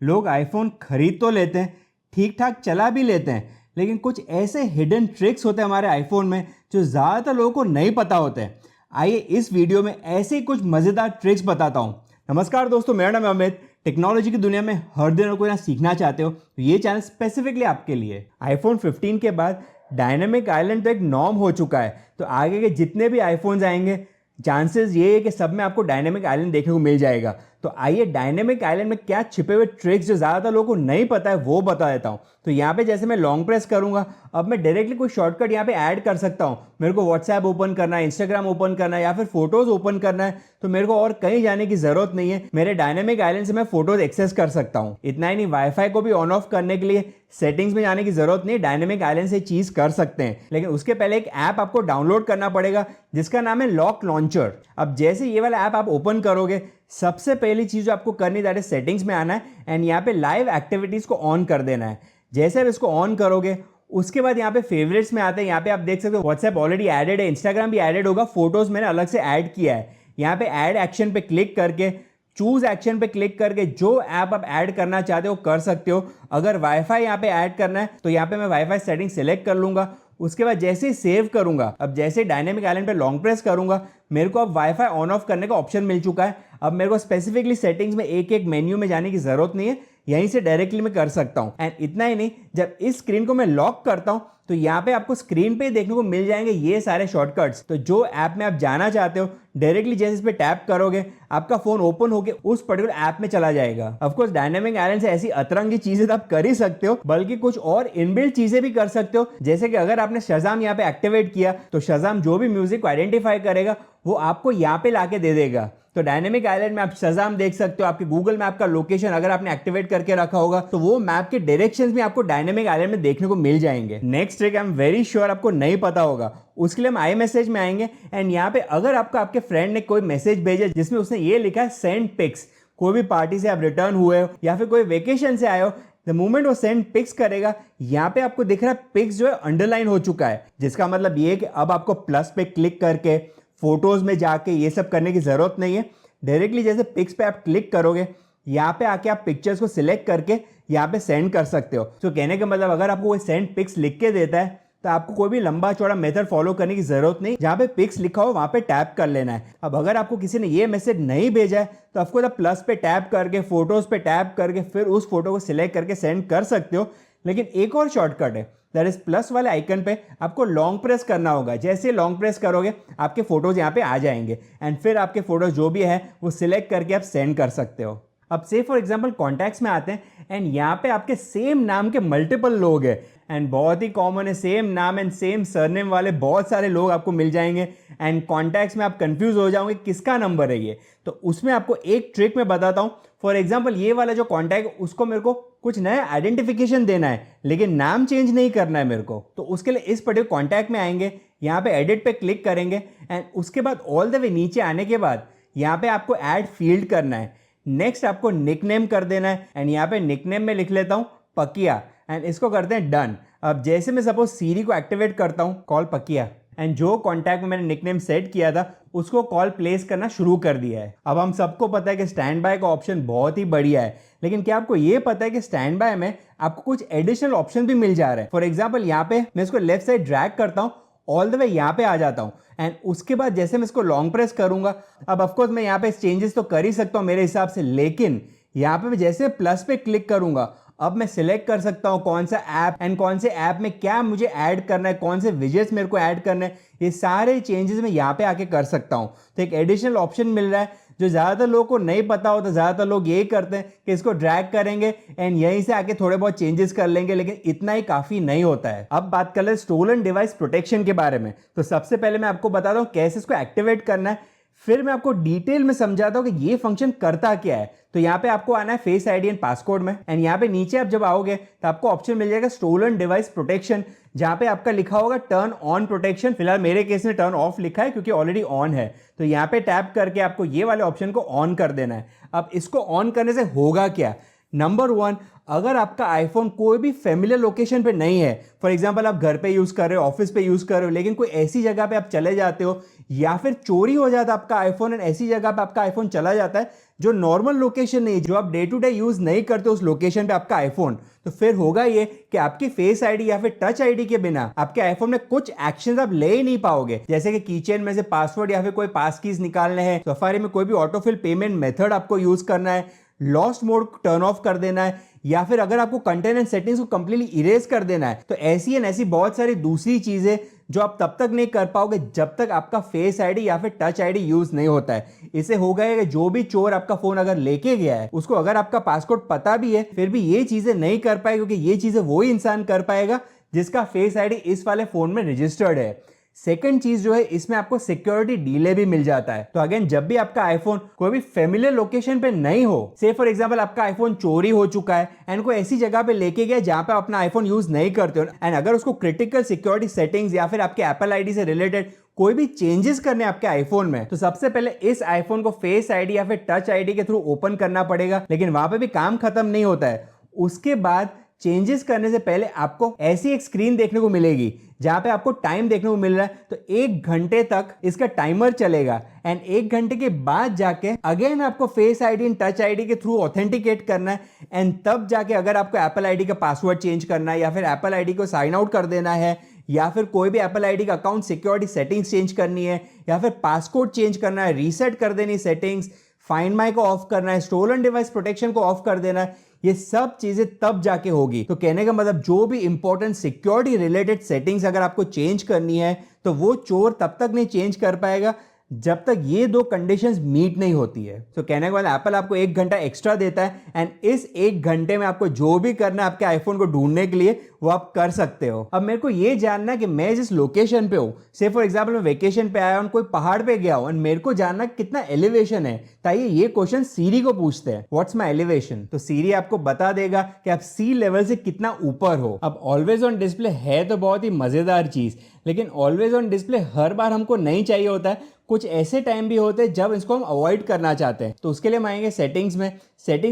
लोग आईफोन खरीद तो लेते हैं, ठीक ठाक चला भी लेते हैं, लेकिन कुछ ऐसे हिडन ट्रिक्स होते हैं हमारे आईफोन में जो ज़्यादातर लोगों को नहीं पता होते हैं। आइए इस वीडियो में ऐसे ही कुछ मज़ेदार ट्रिक्स बताता हूँ। नमस्कार दोस्तों, मेरा नाम है अमित। टेक्नोलॉजी की दुनिया में हर दिन कोई ना सीखना चाहते हो तो ये चैनल स्पेसिफिकली आपके लिए। आईफोन 15 के बाद डायनेमिक आइलैंड तो एक नॉर्म हो चुका है, तो आगे के जितने भी आईफोन्स आएंगे चांसेस ये है कि सब में आपको डायनेमिक आइलैंड देखने को मिल जाएगा। तो आइए डायनेमिक आइलैंड में क्या छिपे हुए ट्रिक्स जो ज़्यादातर लोगों को नहीं पता है वो बता देता हूँ। तो यहाँ पे जैसे मैं लॉन्ग प्रेस करूँगा, अब मैं डायरेक्टली कोई शॉर्टकट यहाँ पे ऐड कर सकता हूँ। मेरे को व्हाट्सएप ओपन करना है, इंस्टाग्राम ओपन करना है या फिर फोटोज ओपन करना है, तो मेरे को और कहीं जाने की जरूरत नहीं है। मेरे डायनेमिक आइलैंड से मैं फोटोज एक्सेस कर सकता हूँ। इतना ही नहीं, वाईफाई को भी ऑन ऑफ करने के लिए सेटिंग्स में जाने की जरूरत नहीं, डायनेमिक आइलैंड से चीज कर सकते हैं। लेकिन उसके पहले एक ऐप आपको डाउनलोड करना पड़ेगा जिसका नाम है लॉक लॉन्चर। अब जैसे ये वाला ऐप आप ओपन करोगे, सबसे पहली चीज जो आपको करनी है सेटिंग्स में आना है एंड यहाँ पे लाइव एक्टिविटीज को ऑन कर देना है। जैसे आप इसको ऑन करोगे उसके बाद यहाँ पे फेवरेट्स में आते हैं। यहाँ पे आप देख सकते हो व्हाट्सएप ऑलरेडी एडेड है, इंस्टाग्राम भी एडेड होगा, फोटोज मैंने अलग से ऐड किया है। यहाँ पे ऐड एक्शन पे क्लिक करके, चूज एक्शन पे क्लिक करके जो ऐप आप ऐड करना चाहते हो कर सकते हो। अगर वाईफाई यहाँ पे ऐड करना है तो यहाँ पे मैं वाईफाई सेटिंग सेलेक्ट कर लूंगा। उसके बाद जैसे ही सेव करूंगा, अब जैसे डायनेमिक आइलैंड पे लॉन्ग प्रेस करूंगा, मेरे को अब वाईफाई ऑन ऑफ करने का ऑप्शन मिल चुका है। अब मेरे को स्पेसिफिकली सेटिंग्स में एक एक मेन्यू में जाने की जरूरत नहीं है, यहीं से डायरेक्टली मैं कर सकता हूं। एंड इतना ही नहीं, जब इस स्क्रीन को मैं लॉक करता हूं तो यहाँ पे आपको स्क्रीन पे देखने को मिल जाएंगे ये सारे शॉर्टकट्स। तो जो ऐप में आप जाना चाहते हो, डायरेक्टली जैसे इस पे टैप करोगे आपका फोन ओपन होके उस पर्टिकुलर ऐप में चला जाएगा। ऑफ कोर्स डायनेमिक आइलैंड से ऐसी अतरंगी चीजें तो आप कर ही सकते हो, बल्कि कुछ और इनबिल्ट चीजें भी कर सकते हो। जैसे कि अगर आपने शज़ाम यहाँ पे एक्टिवेट किया तो शज़ाम जो भी म्यूजिक को आइडेंटिफाई करेगा वो आपको यहाँ पे लाके दे देगा। तो डायनेमिक आइलैंड में आप शज़ाम देख सकते हो, आपके गूगल मैप का लोकेशन अगर आपने एक्टिवेट करके रखा होगा तो वो मैप के डायरेक्शंस भी आपको डायनेमिक आइलैंड में देखने को मिल जाएंगे। Next trick I am very sure आपको नहीं पता होगा, उसके लिए हम आई मैसेज में आएंगे एंड यहाँ पे अगर आपके फ्रेंड ने कोई मैसेज भेजा जिसमें उसने ये लिखा है सेंड पिक्स, कोई भी पार्टी से आप रिटर्न हुए हो या फिर कोई वेकेशन से आए हो, द मोमेंट वो सेंड पिक्स करेगा यहाँ पे आपको दिख रहा है पिक्स जो है अंडरलाइन हो चुका है, जिसका मतलब ये कि अब आपको प्लस पे क्लिक करके फोटोज में जाके ये सब करने की जरूरत नहीं है। डायरेक्टली जैसे पिक्स पे आप क्लिक करोगे, यहाँ पे आके आप पिक्चर्स को सिलेक्ट करके यहाँ पे सेंड कर सकते हो। तो कहने का मतलब अगर आपको कोई सेंड पिक्स लिख के देता है तो आपको कोई भी लंबा चौड़ा मेथड फॉलो करने की जरूरत नहीं, जहाँ पे पिक्स लिखा हो वहाँ पे टैप कर लेना है। अब अगर आपको किसी ने ये मैसेज नहीं भेजा है तो आपको प्लस पे टैप करके फोटोज पे टैप करके फिर उस फोटो को सिलेक्ट करके सेंड कर सकते हो। लेकिन एक और शॉर्टकट है, दैट इज प्लस वाले आइकन पे आपको लॉन्ग प्रेस करना होगा। जैसे लॉन्ग प्रेस करोगे आपके फोटोज यहाँ पे आ जाएंगे एंड फिर आपके फोटोज जो भी है वो सिलेक्ट करके आप सेंड कर सकते हो। अब से फॉर एग्जांपल कॉन्टैक्ट्स में आते हैं एंड यहाँ पे आपके सेम नाम के मल्टीपल लोग हैं एंड बहुत ही कॉमन है, सेम नाम एंड सेम सरनेम वाले बहुत सारे लोग आपको मिल जाएंगे एंड कॉन्टैक्ट्स में आप कंफ्यूज हो जाओगे किसका नंबर है ये। तो उसमें आपको एक ट्रिक मैं बताता हूँ। फॉर एग्जाम्पल ये वाला जो कॉन्टैक्ट, उसको मेरे को कुछ नया आइडेंटिफिकेशन देना है लेकिन नाम चेंज नहीं करना है मेरे को। तो उसके लिए इस पर्टिकुलर कॉन्टैक्ट में आएंगे, यहाँ पे एडिट पे क्लिक करेंगे एंड उसके बाद ऑल द वे नीचे आने के बाद यहाँ पे आपको ऐड फील्ड करना है। नेक्स्ट आपको निकनेम कर देना है एंड यहाँ पे निकनेम में लिख लेता हूँ पकिया एंड इसको करते हैं डन। अब जैसे मैं सपोज सीरी को एक्टिवेट करता हूँ, कॉल पकिया, एंड जो कॉन्टैक्ट में मैंने निकनेम सेट किया था उसको कॉल प्लेस करना शुरू कर दिया है। अब हम सबको पता है कि स्टैंड बाय का ऑप्शन बहुत ही बढ़िया है, लेकिन क्या आपको ये पता है कि स्टैंड बाय में आपको कुछ एडिशनल ऑप्शन भी मिल जा रहे हैं। फॉर एग्जाम्पल यहाँ पे मैं इसको लेफ्ट साइड ड्रैग करता हूँ, ऑल द वे यहाँ पे आ जाता हूँ एंड उसके बाद जैसे मैं इसको लॉन्ग प्रेस करूंगा, अब ऑफकोर्स मैं यहाँ पे चेंजेस तो कर ही सकता हूँ मेरे हिसाब से, लेकिन यहाँ पे जैसे प्लस पे क्लिक करूंगा अब मैं सिलेक्ट कर सकता हूँ कौन सा ऐप एंड कौन से ऐप में क्या मुझे ऐड करना है, कौन से विजेट्स मेरे को ऐड करना है, ये सारे चेंजेस मैं यहाँ पे आके कर सकता हूँ। तो एक एडिशनल ऑप्शन मिल रहा है जो ज़्यादातर लोगों को नहीं पता होता। ज़्यादातर लोग यही करते हैं कि इसको ड्रैग करेंगे एंड यहीं से आके थोड़े बहुत चेंजेस कर लेंगे, लेकिन इतना ही काफ़ी नहीं होता है। अब बात कर ले स्टोलन डिवाइस प्रोटेक्शन के बारे में। तो सबसे पहले मैं आपको बताता हूँ कैसे इसको एक्टिवेट करना है, फिर मैं आपको डिटेल में समझाता हूँ कि ये फंक्शन करता क्या है। तो यहाँ पे आपको आना है फेस आईडी एंड पासकोड में एंड यहाँ पे नीचे आप जब आओगे तो आपको ऑप्शन मिल जाएगा स्टोलन डिवाइस प्रोटेक्शन, जहाँ पे आपका लिखा होगा टर्न ऑन प्रोटेक्शन। फिलहाल मेरे केस में टर्न ऑफ लिखा है क्योंकि ऑलरेडी ऑन है। तो यहाँ पे टैप करके आपको ये वाले ऑप्शन को ऑन कर देना है। अब इसको ऑन करने से होगा क्या, नंबर 1, अगर आपका आईफोन कोई भी फेमिलियर लोकेशन पे नहीं है, फॉर एग्जांपल आप घर पे यूज कर रहे हो, ऑफिस पे यूज कर रहे हो, लेकिन कोई ऐसी जगह पे आप चले जाते हो या फिर चोरी हो जाता है आपका आईफोन एंड ऐसी जगह पे आपका आईफोन चला जाता है जो नॉर्मल लोकेशन नहीं है, जो आप डे टू डे यूज नहीं करते उस लोकेशन पे आपका आईफोन, तो फिर होगा ये कि आपकी फेस आईडी या फिर टच आईडी के बिना आपके आईफोन में कुछ एक्शंस आप ले ही नहीं पाओगे, जैसे कि कीचेन में से पासवर्ड या फिर कोई पास कीज निकालने हैं, सफारी में कोई भी ऑटोफिल पेमेंट मेथड आपको यूज करना है, लॉस्ट मोड टर्न ऑफ कर देना है, या फिर अगर आपको कंटेंट एंड सेटिंग्स को कंप्लीटली इरेज कर देना है, तो ऐसी एंड ऐसी बहुत सारी दूसरी चीजें जो आप तब तक नहीं कर पाओगे जब तक आपका फेस आईडी या फिर टच आईडी यूज नहीं होता है। इससे होगा कि जो भी चोर आपका फोन अगर लेके गया है उसको अगर आपका पासवर्ड पता भी है फिर भी ये चीजें नहीं कर पाएगा, क्योंकि ये चीजें वही इंसान कर पाएगा जिसका फेस आईडी इस वाले फोन में रजिस्टर्ड है। सेकंड चीज जो है, इसमें आपको सिक्योरिटी डिले भी मिल जाता है। तो अगेन, जब भी आपका आईफोन कोई भी फेमिलियर लोकेशन पे नहीं हो, से फॉर एग्जांपल आपका आईफोन चोरी हो चुका है एंड कोई ऐसी जगह पे लेके गया जहां पे अपना आईफोन यूज नहीं करते हो, एंड अगर उसको क्रिटिकल सिक्योरिटी सेटिंग्स या फिर आपके एप्पल आईडी से रिलेटेड कोई भी चेंजेस करने आपके आईफोन में, तो सबसे पहले इस आईफोन को फेस आईडी या फिर टच आईडी के थ्रू ओपन करना पड़ेगा। लेकिन वहां पे भी काम खत्म नहीं होता है, उसके बाद चेंजेस करने से पहले आपको ऐसी एक स्क्रीन देखने को मिलेगी जहां पे आपको टाइम देखने को मिल रहा है। तो 1 घंटे तक इसका टाइमर चलेगा एंड 1 घंटे के बाद जाके अगेन आपको face ID and touch ID के थ्रू ऑथेंटिकेट करना है, एंड तब जाके अगर आपको एप्पल आईडी का पासवर्ड चेंज करना है या फिर एप्पल आईडी को साइन आउट कर देना है या फिर कोई भी एप्पल आईडी का अकाउंट सिक्योरिटी सेटिंग्स चेंज करनी है या फिर पासकोड चेंज करना है, रीसेट कर देनी सेटिंग्स, फाइंड माई को ऑफ करना है, स्टोलन डिवाइस प्रोटेक्शन को ऑफ कर देना है, ये सब चीजें तब जाके होगी। तो कहने का मतलब, जो भी इंपॉर्टेंट सिक्योरिटी रिलेटेड सेटिंग्स अगर आपको चेंज करनी है तो वो चोर तब तक नहीं चेंज कर पाएगा जब तक ये 2 कंडीशंस मीट नहीं होती है। तो कहने के बाद एप्पल आपको 1 घंटा एक्स्ट्रा देता है एंड इस 1 घंटे में आपको जो भी करना है आपके आईफोन को ढूंढने के लिए वो आप कर सकते हो। अब मेरे को ये जानना है कि मैं जिस लोकेशन पे हूँ, से फॉर एग्जाम्पल मैं वेकेशन पे आया हूँ, कोई पहाड़ पे गया हूँ एंड मेरे को जानना कितना एलिवेशन है, ताकि ये क्वेश्चन सीरी को पूछते हैं, व्हाट्स माय एलिवेशन। तो सीरी आपको बता देगा कि आप सी लेवल से कितना ऊपर हो। अब ऑलवेज ऑन डिस्प्ले है तो बहुत ही मजेदार चीज, लेकिन ऑलवेज ऑन डिस्प्ले हर बार हमको नहीं चाहिए होता है। कुछ ऐसे टाइम भी होते हैं जब इसको हम अवॉइड करना चाहते हैं, तो उसके लिए हम आएंगे सेटिंग्स में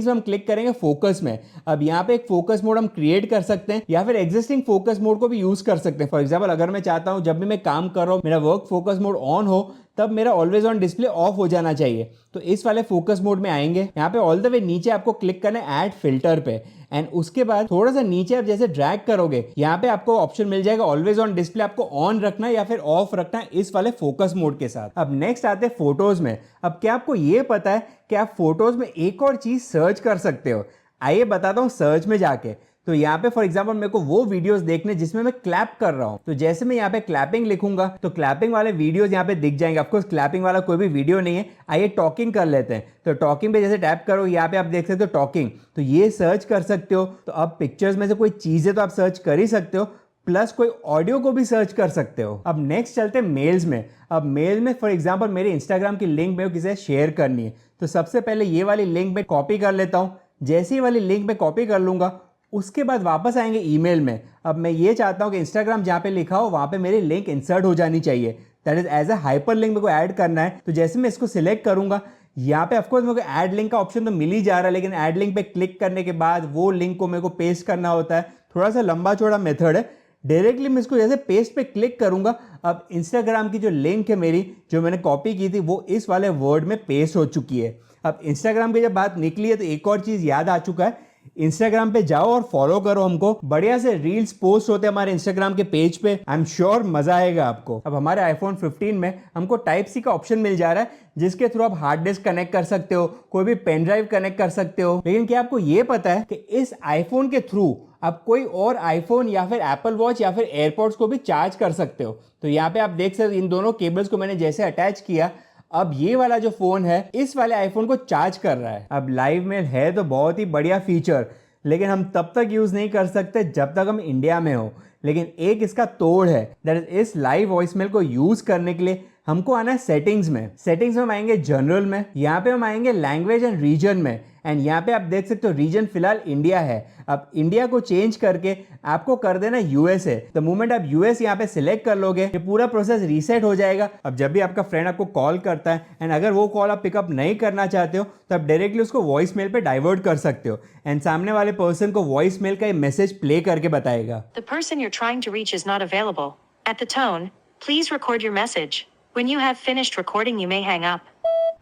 हम क्लिक करेंगे फोकस में। अब यहाँ पे एक फोकस मोड हम क्रिएट कर सकते हैं या फिर एग्जिस्टिंग फोकस मोड को भी यूज कर सकते हैं। फॉर एग्जांपल, अगर मैं चाहता हूँ जब भी मैं काम कर रहा हूँ मेरा वर्क फोकस मोड ऑन हो, तब मेरा ऑलवेज ऑन डिस्प्ले ऑफ हो जाना चाहिए। तो इस वाले फोकस मोड में आएंगे, यहाँ पे ऑल द वे नीचे आपको क्लिक करना है ऐड फिल्टर पे, एंड उसके बाद थोड़ा सा नीचे आप जैसे ड्रैग करोगे यहाँ पे आपको ऑप्शन मिल जाएगा ऑलवेज ऑन डिस्प्ले आपको ऑन रखना है या फिर ऑफ रखना है इस वाले फोकस मोड के साथ। अब नेक्स्ट आते हैं फोटोज में। अब क्या आपको ये पता है कि आप फोटोज में एक और चीज सर्च कर सकते हो? आइए बताता हूँ। सर्च में जाके तो यहाँ पे फॉर एग्जांपल मेरे को वो वीडियोस देखने जिसमें मैं क्लैप कर रहा हूँ, तो जैसे मैं यहाँ पे क्लैपिंग लिखूंगा तो क्लैपिंग वाले वीडियोस यहाँ पे दिख जाएंगे। ऑफकोर्स क्लैपिंग वाला कोई भी वीडियो नहीं है। आइए टॉकिंग कर लेते हैं। तो टॉकिंग पे जैसे टैप करो, यहाँ पे आप देख सकते हो टॉकिंग, तो ये सर्च कर सकते हो। तो अब पिक्चर्स में से कोई चीजें तो आप सर्च कर ही सकते हो, प्लस कोई ऑडियो को भी सर्च कर सकते हो। अब नेक्स्ट चलते हैं मेल्स में। अब मेल में फॉर एग्जांपल मेरे इंस्टाग्राम की लिंक मेरे को किसी से शेयर करनी है, तो सबसे पहले ये वाली लिंक में कॉपी कर लेता हूँ। जैसे ही वाली लिंक में कॉपी कर लूंगा, उसके बाद वापस आएंगे ईमेल में। अब मैं ये चाहता हूँ कि इंस्टाग्राम जहाँ पे लिखा हो वहाँ पे मेरी लिंक इंसर्ट हो जानी चाहिए, that is as a hyper link मेरे को ऐड करना है। तो जैसे मैं इसको सिलेक्ट करूंगा, यहाँ पे ऑफकोर्स मेरे को ऐड लिंक का ऑप्शन तो मिल ही जा रहा है, लेकिन ऐड लिंक पे क्लिक करने के बाद वो लिंक को मेरे को पेस्ट करना होता है। थोड़ा सा लंबा चौड़ा मेथड है। डायरेक्टली मैं इसको जैसे पेस्ट पे क्लिक करूंगा, अब इंस्टाग्राम की जो लिंक है मेरी, जो मैंने कॉपी की थी, वो इस वाले वर्ड में पेस्ट हो चुकी है। अब इंस्टाग्राम की जब बात निकली है तो एक और चीज याद आ चुका है। इंस्टाग्राम पे जाओ और फॉलो करो हमको। बढ़िया से रील्स पोस्ट होते हैं हमारे इंस्टाग्राम के पेज पे। आई एम श्योर मजा आएगा आपको। अब हमारे आईफोन 15 में हमको टाइप सी का ऑप्शन मिल जा रहा है, जिसके थ्रू आप हार्ड डिस्क कनेक्ट कर सकते हो, कोई भी पेन ड्राइव कनेक्ट कर सकते हो। लेकिन क्या आपको ये पता है कि इस आईफोन के थ्रू आप कोई और आईफोन या फिर एप्पल वॉच या फिर एयरपॉड्स को भी चार्ज कर सकते हो? तो यहाँ पे आप देख सकते इन दोनों केबल्स को मैंने जैसे अटैच किया, अब ये वाला जो फोन है इस वाले आईफोन को चार्ज कर रहा है। अब लाइव मेल है तो बहुत ही बढ़िया फीचर, लेकिन हम तब तक यूज नहीं कर सकते जब तक हम इंडिया में हो। लेकिन एक इसका तोड़ है, दैट इज इस लाइव वॉइसमेल को यूज करने के लिए हमको आना है सेटिंग्स में। सेटिंग्स में हम आएंगे जनरल में, यहाँ पे हम आएंगे लैंग्वेज एंड रीजन में, एंड यहाँ पे आप देख सकते हो रीजन फिलहाल इंडिया है। अब इंडिया को चेंज करके आपको कर देना यूएसए। द मोमेंट आप यूएस यहाँ पे सिलेक्ट कर लोगे, ये पूरा प्रोसेस रीसेट हो जाएगा। अब जब भी आपका फ्रेंड आपको कॉल करता है एंड अगर वो कॉल आप पिकअप नहीं करना चाहते हो तो आप डायरेक्टली उसको वॉइस मेल पे डाइवर्ट कर सकते हो एंड सामने वाले पर्सन को वॉइस मेल का ये मैसेज प्ले करके बताएगा। The person you're trying to reach is not available. At the tone, please record your message. When you have finished recording, you may hang up.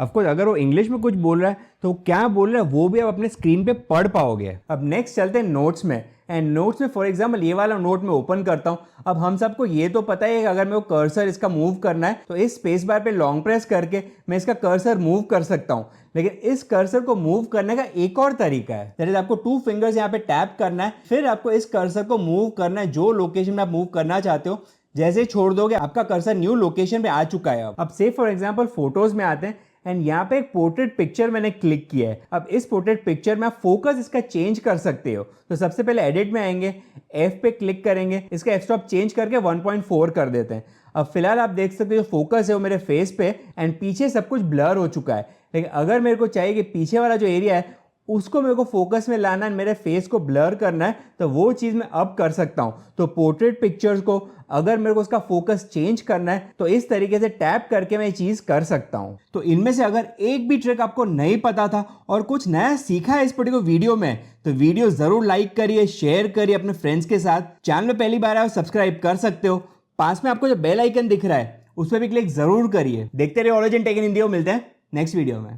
Of course अगर वो English में कुछ बोल रहा है तो क्या बोल रहा है वो भी आप अपने स्क्रीन पे पढ़ पाओगे। अब नेक्स्ट चलते हैं नोट्स में, एंड नोट्स में फॉर एग्जांपल ये वाला नोट में ओपन करता हूँ। अब हम सबको ये तो पता है कि अगर मेरे को कर्सर इसका मूव करना है तो इस स्पेस बार पे लॉन्ग प्रेस करके मैं इसका कर्सर मूव कर सकता हूँ, लेकिन इस कर्सर को मूव करने का एक और तरीका है। दैट इज आपको 2 फिंगर्स यहाँ पे टैप करना है, फिर आपको इस कर्सर को मूव करना है जो लोकेशन में आप मूव करना चाहते हो। जैसे ही छोड़ दोगे आपका कर्सर न्यू लोकेशन पे आ चुका है। अब से फॉर एग्जांपल फोटोज में आते हैं एंड यहाँ पे एक पोर्ट्रेट पिक्चर मैंने क्लिक किया है। अब इस पोर्ट्रेट पिक्चर में आप फोकस इसका चेंज कर सकते हो। तो सबसे पहले एडिट में आएंगे, एफ पे क्लिक करेंगे, इसका एफ स्टॉप चेंज करके 1.4 कर देते हैं। अब फिलहाल आप देख सकते हो जो फोकस है वो मेरे फेस पे एंड पीछे सब कुछ ब्लर हो चुका है। लेकिन अगर मेरे को चाहिए कि पीछे वाला जो एरिया है उसको मेरे को फोकस में लाना है, मेरे फेस को ब्लर करना है, तो वो चीज़ मैं अब कर सकता हूँ। तो पोर्ट्रेट पिक्चर्स को अगर मेरे को उसका फोकस चेंज करना है तो इस तरीके से टैप करके मैं ये चीज़ कर सकता हूँ। तो इनमें से अगर एक भी ट्रिक आपको नहीं पता था और कुछ नया सीखा है इस पर्टिकुलर वीडियो में तो वीडियो ज़रूर लाइक करिए, शेयर करिए अपने फ्रेंड्स के साथ। चैनल में पहली बार आए सब्सक्राइब कर सकते हो। पास में आपको जो बेल आइकन दिख रहा है उस पर भी क्लिक ज़रूर करिए। देखते रहिए ऑलवेज इन टेक इन हिंदी। मिलते हैं नेक्स्ट वीडियो में।